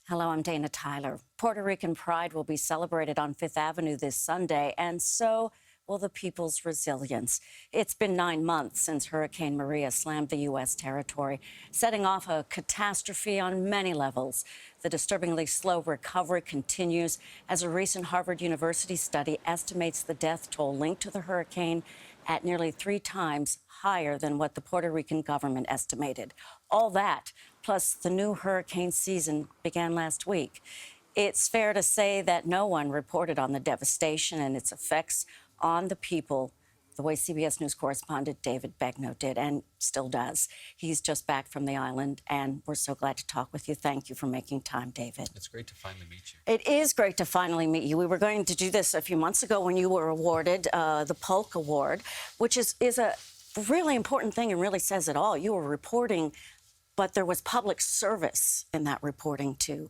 Hello, I'm Dana Tyler. Puerto Rican pride will be celebrated on Fifth Avenue this Sunday, and so will the people's resilience. It's been 9 months since Hurricane Maria slammed the U.S. territory, setting off a catastrophe on many levels. The disturbingly slow recovery continues as a recent Harvard University study estimates the death toll linked to the hurricane at nearly 3 times higher than what the Puerto Rican government estimated. All that, plus the new hurricane season began last week. It's fair to say that no one reported on the devastation and its effects on the people the way CBS News correspondent David Begnaud did, and still does. He's just back from the island, and we're so glad to talk with you. Thank you for making time, David. It's great to finally meet you. It is great to finally meet you. We were going to do this a few months ago when you were awarded the Polk Award, which is a really important thing and really says it all. You were reporting, but there was public service in that reporting, too.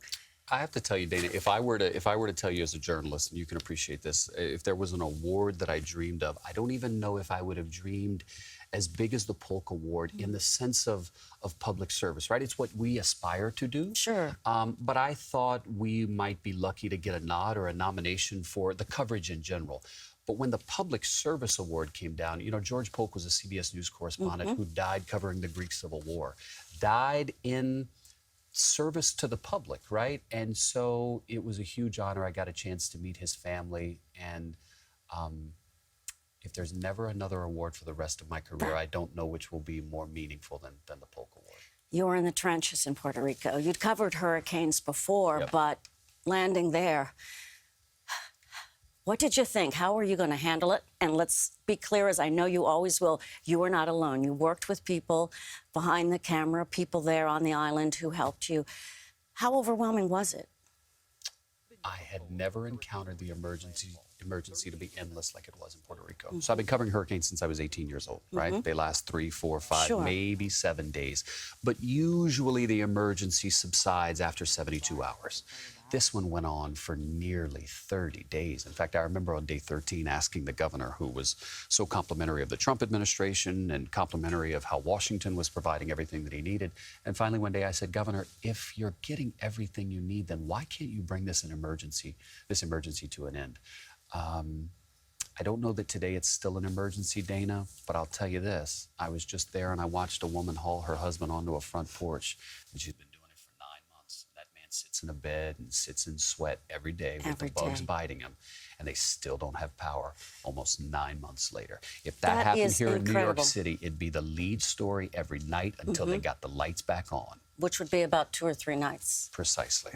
I have to tell you, Dana, if I were to tell you as a journalist, and you can appreciate this, if there was an award that I dreamed of, I don't even know if I would have dreamed as big as the Polk Award in the sense of public service, right? It's what we aspire to do. Sure. But I thought we might be lucky to get a nod or a nomination for the coverage in general. But when the Public Service Award came down, you know, George Polk was a CBS News correspondent who died covering the Greek Civil War, died in service to the public, right? And so it was a huge honor. I got a chance to meet his family, and if there's never another award for the rest of my career, I don't know which will be more meaningful than the Polk Award. You were in the trenches in Puerto Rico. You'd covered hurricanes before, but landing there, what did you think? How were you going to handle it? And let's be clear, as I know you always will, you were not alone. You worked with people behind the camera, people there on the island who helped you. How overwhelming was it? I had never encountered the emergency to be endless like it was in Puerto Rico. So I've been covering hurricanes since I was 18 years old, right? They last 3, 4, 5, maybe 7 days. But usually the emergency subsides after 72 hours. This one went on for nearly 30 days. In fact, I remember on day 13 asking the governor, who was so complimentary of the Trump administration and complimentary of how Washington was providing everything that he needed. And finally, one day I said, Governor, if you're getting everything you need, then why can't you bring this emergency to an end? I don't know that today it's still an emergency, Dana, but I'll tell you this. I was just there and I watched a woman haul her husband onto a front porch, and she's been doing it for 9 months. That man sits in a bed and sits in sweat every day with the bugs biting him, and they still don't have power almost 9 months later. If that happened here in New York City, it'd be the lead story every night until they got the lights back on. Which would be about 2 or 3 nights. Precisely.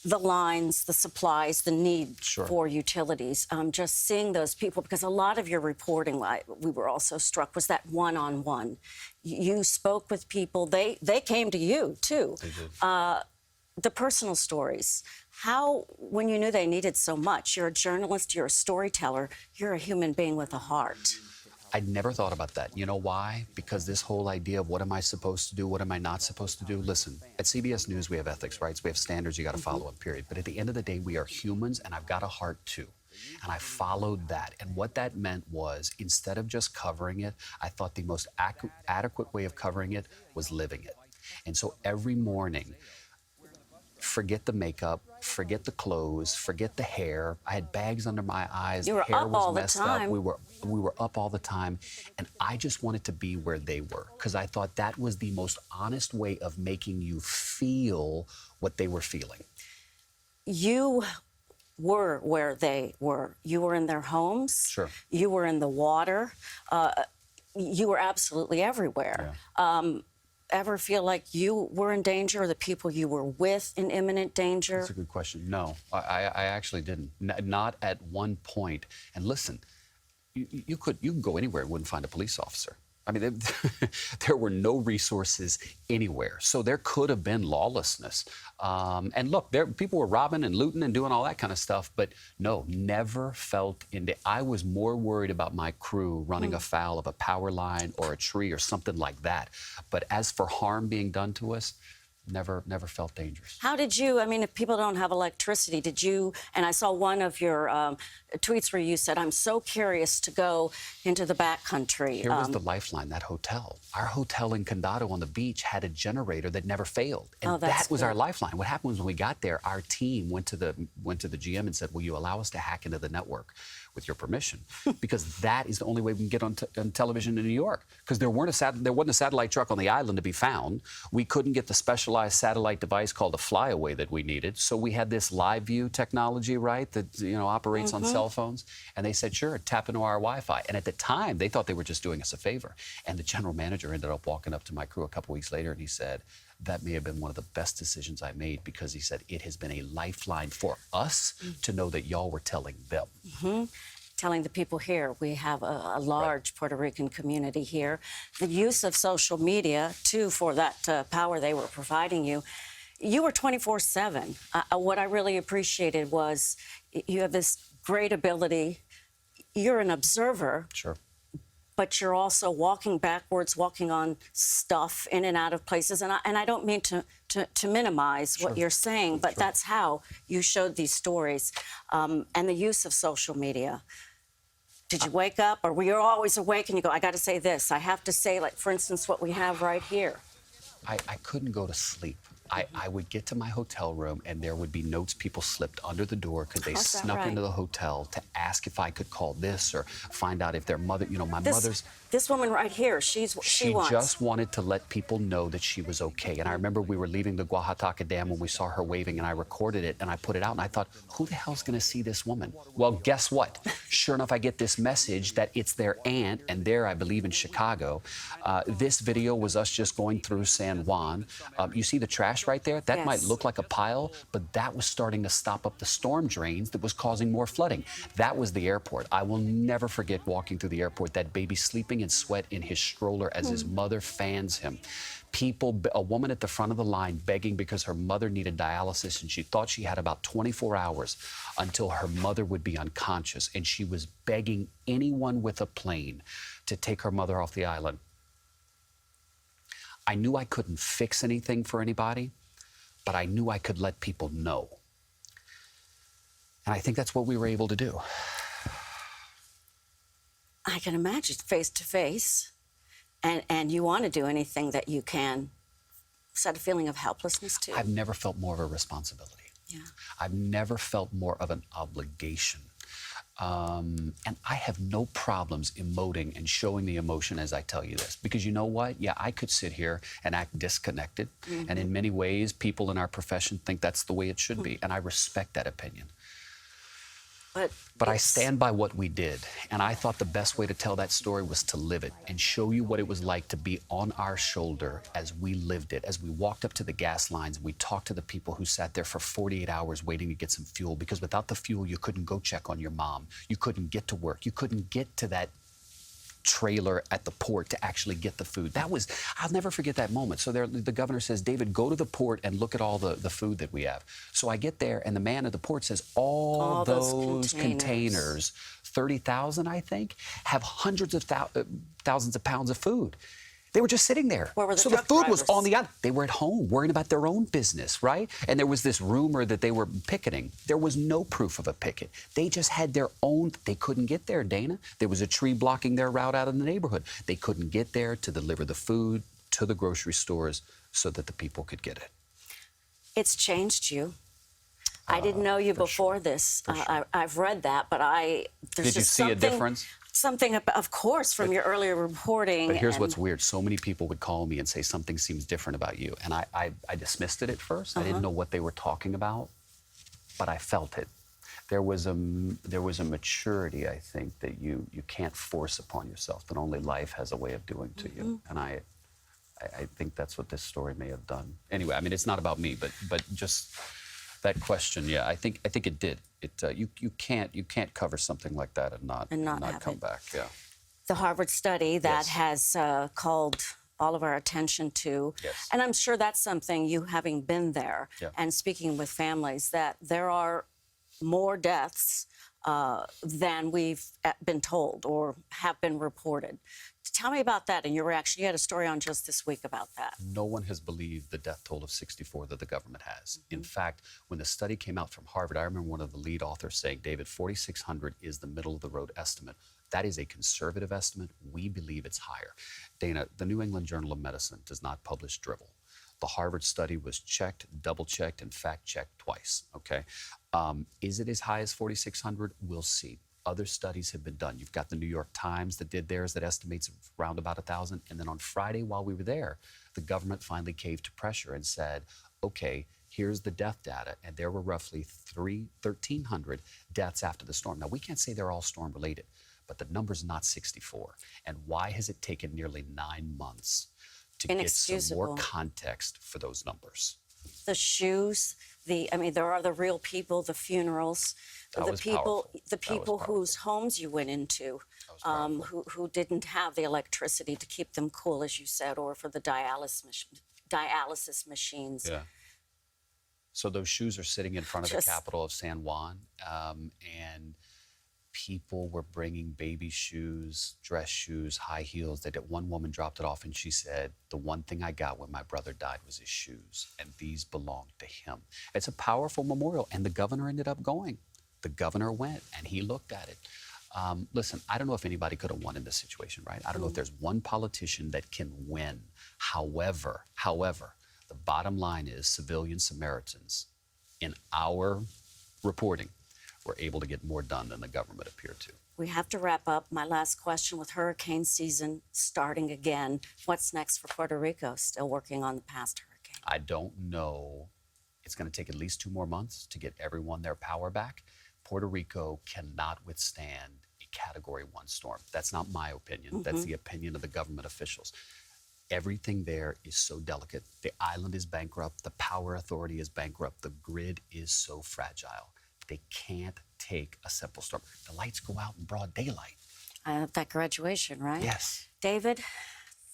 The lines, the supplies, the need for utilities, just seeing those people, because a lot of your reporting, we were also struck, was that one-on-one. You spoke with people. They came to you, too. They did. The personal stories. How, when you knew they needed so much, you're a journalist, you're a storyteller, you're a human being with a heart. I'd never thought about that. You know why? Because this whole idea of what am I supposed to do, what am I not supposed to do? Listen, at CBS News, we have ethics, right? So we have standards you got to follow, period. But at the end of the day, we are humans, and I've got a heart, too. And I followed that. And what that meant was, instead of just covering it, I thought the most adequate way of covering it was living it. And so every morning, forget the makeup, forget the clothes, forget the hair. I had bags under my eyes. You were hair up was all the messed time. up. We were up all the time, and I just wanted to be where they were, because I thought that was the most honest way of making you feel what they were feeling. You were where they were. You were in their homes. Sure. You were in the water. You were absolutely everywhere. Yeah. Ever feel like you were in danger, or the people you were with in imminent danger? That's a good question. No, I actually didn't. Not at one point. And listen, you could go anywhere and wouldn't find a police officer. I mean, there were no resources anywhere. So there could have been lawlessness. And look, people were robbing and looting and doing all that kind of stuff. But no, never felt I was more worried about my crew running afoul of a power line or a tree or something like that. But as for harm being done to us, never felt dangerous. How did you, I mean, if people don't have electricity, did you, and I saw one of your tweets where you said, I'm so curious to go into the backcountry. Here was the lifeline, that hotel. Our hotel in Condado on the beach had a generator that never failed. And that was our lifeline. What happened was when we got there, our team went to the GM and said, will you allow us to hack into the network with your permission? Because that is the only way we can get on television in New York. Because there wasn't a satellite truck on the island to be found. We couldn't get the specialized satellite device called a flyaway that we needed. So we had this live view technology, right, that operates on cell phones. And they said, sure, tap into our Wi-Fi. And at the time, they thought they were just doing us a favor. And the general manager ended up walking up to my crew a couple weeks later, and he said, that may have been one of the best decisions I made, because he said it has been a lifeline for us to know that y'all were telling them. Telling the people here, we have a large Puerto Rican community here. The use of social media, too, for that power they were providing you. You were 24/7. What I really appreciated was you have this great ability. You're an observer. Sure. But you're also walking backwards, walking on stuff in and out of places. And I don't mean to minimize what you're saying, but that's how you showed these stories. And the use of social media. Did you wake up, or were you always awake and you go, I got to say this, I have to say, like, for instance, what we have right here? I couldn't go to sleep. I would get to my hotel room, and there would be notes people slipped under the door because they snuck into the hotel to ask if I could call this or find out if their mother, my mother's... This woman right here, she just wanted to let people know that she was okay. And I remember we were leaving the Oaxaca Dam when we saw her waving, and I recorded it, and I put it out, and I thought, who the hell's going to see this woman? Well, guess what? Sure enough, I get this message that it's their aunt, and they're, I believe, in Chicago. This video was us just going through San Juan. You see the trash right there? That might look like a pile, but that was starting to stop up the storm drains that was causing more flooding. That was the airport. I will never forget walking through the airport, that baby sleeping in sweat in his stroller as his mother fans him. People, a woman at the front of the line begging because her mother needed dialysis, and she thought she had about 24 hours until her mother would be unconscious, and she was begging anyone with a plane to take her mother off the island. I knew I couldn't fix anything for anybody, but I knew I could let people know. And I think that's what we were able to do. I can imagine face to face, and you want to do anything that you can. Is that a feeling of helplessness, too? I've never felt more of a responsibility. Yeah. I've never felt more of an obligation. And I have no problems emoting and showing the emotion as I tell you this. Because you know what? Yeah, I could sit here and act disconnected. And in many ways, people in our profession think that's the way it should be. And I respect that opinion. But I stand by what we did. And I thought the best way to tell that story was to live it and show you what it was like to be on our shoulder as we lived it, as we walked up to the gas lines and we talked to the people who sat there for 48 hours waiting to get some fuel, because without the fuel, you couldn't go check on your mom. You couldn't get to work. You couldn't get to that trailer at the port to actually get the food. That was, I'll never forget that moment. So there, the governor says, David, go to the port and look at all the food that we have. So I get there, and the man at the port says, all those containers, 30,000, I think, have hundreds of thousands of pounds of food. They were just sitting there. Where were the so the food was on the island. They were at home, worrying about their own business, right? And there was this rumor that they were picketing. There was no proof of a picket. They just had their own. They couldn't get there, Dana. There was a tree blocking their route out of the neighborhood. They couldn't get there to deliver the food to the grocery stores so that the people could get it. It's changed you. I didn't know you before this. I've read that, but Did you see a difference? Something, of course, from your earlier reporting. But here's what's weird. So many people would call me and say something seems different about you. And I dismissed it at first. I didn't know what they were talking about, but I felt it. There was a maturity, I think, that you can't force upon yourself, that only life has a way of doing to you. And I think that's what this story may have done. Anyway, I mean, it's not about me, but just that question, yeah, I think it did. You can't cover something like that and not come back. Yeah. The Harvard study that has called all of our attention to, and I'm sure that's something, you having been there and speaking with families, that there are more deaths than we've been told or have been reported. Tell me about that and your reaction. You had a story on just this week about that. No one has believed the death toll of 64 that the government has. In fact, when the study came out from Harvard, I remember one of the lead authors saying, David, 4,600 is the middle of the road estimate. That is a conservative estimate. We believe it's higher. Dana, the New England Journal of Medicine does not publish drivel. The Harvard study was checked, double-checked, and fact-checked twice, okay? Is it as high as 4,600? We'll see. Other studies have been done. You've got the New York Times that did theirs that estimates around about 1,000. And then on Friday, while we were there, the government finally caved to pressure and said, okay, here's the death data. And there were roughly 1,300 deaths after the storm. Now, we can't say they're all storm-related, but the number's not 64. And why has it taken nearly 9 months to get some more context for those numbers? The shoes, there are the real people, the funerals, the people whose homes you went into, who didn't have the electricity to keep them cool, as you said, or for the dialysis machines. Yeah. So those shoes are sitting in front of the capital of San Juan, and people were bringing baby shoes, dress shoes, high heels. One woman dropped it off and she said, the one thing I got when my brother died was his shoes, and these belonged to him. It's a powerful memorial, and the governor ended up going. The governor went and he looked at it. Listen, I don't know if anybody could have won in this situation, right? I don't know if there's one politician that can win. However, the bottom line is civilian Samaritans in our reporting were able to get more done than the government appeared to. We have to wrap up. My last question, with hurricane season starting again, what's next for Puerto Rico? Still working on the past hurricane? I don't know. It's going to take at least 2 more months to get everyone their power back. Puerto Rico cannot withstand a Category 1 storm. That's not my opinion. That's the opinion of the government officials. Everything there is so delicate. The island is bankrupt. The power authority is bankrupt. The grid is so fragile. They can't take a simple storm. The lights go out in broad daylight. That graduation, right? Yes. David,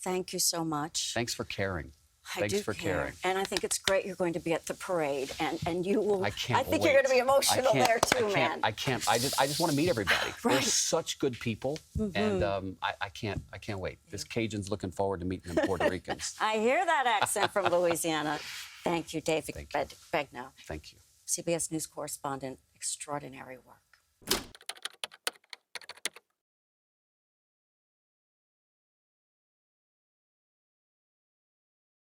thank you so much. Thanks for caring. I Thanks for caring. And I think it's great you're going to be at the parade, and you will. I can't think wait. you're going to be emotional there too, man. I just want to meet everybody. Right. They're such good people, and I can't wait. This Cajun's looking forward to meeting them Puerto Ricans. I hear that accent from Louisiana. Thank you, David Begnaud. Thank you. CBS News correspondent, extraordinary work.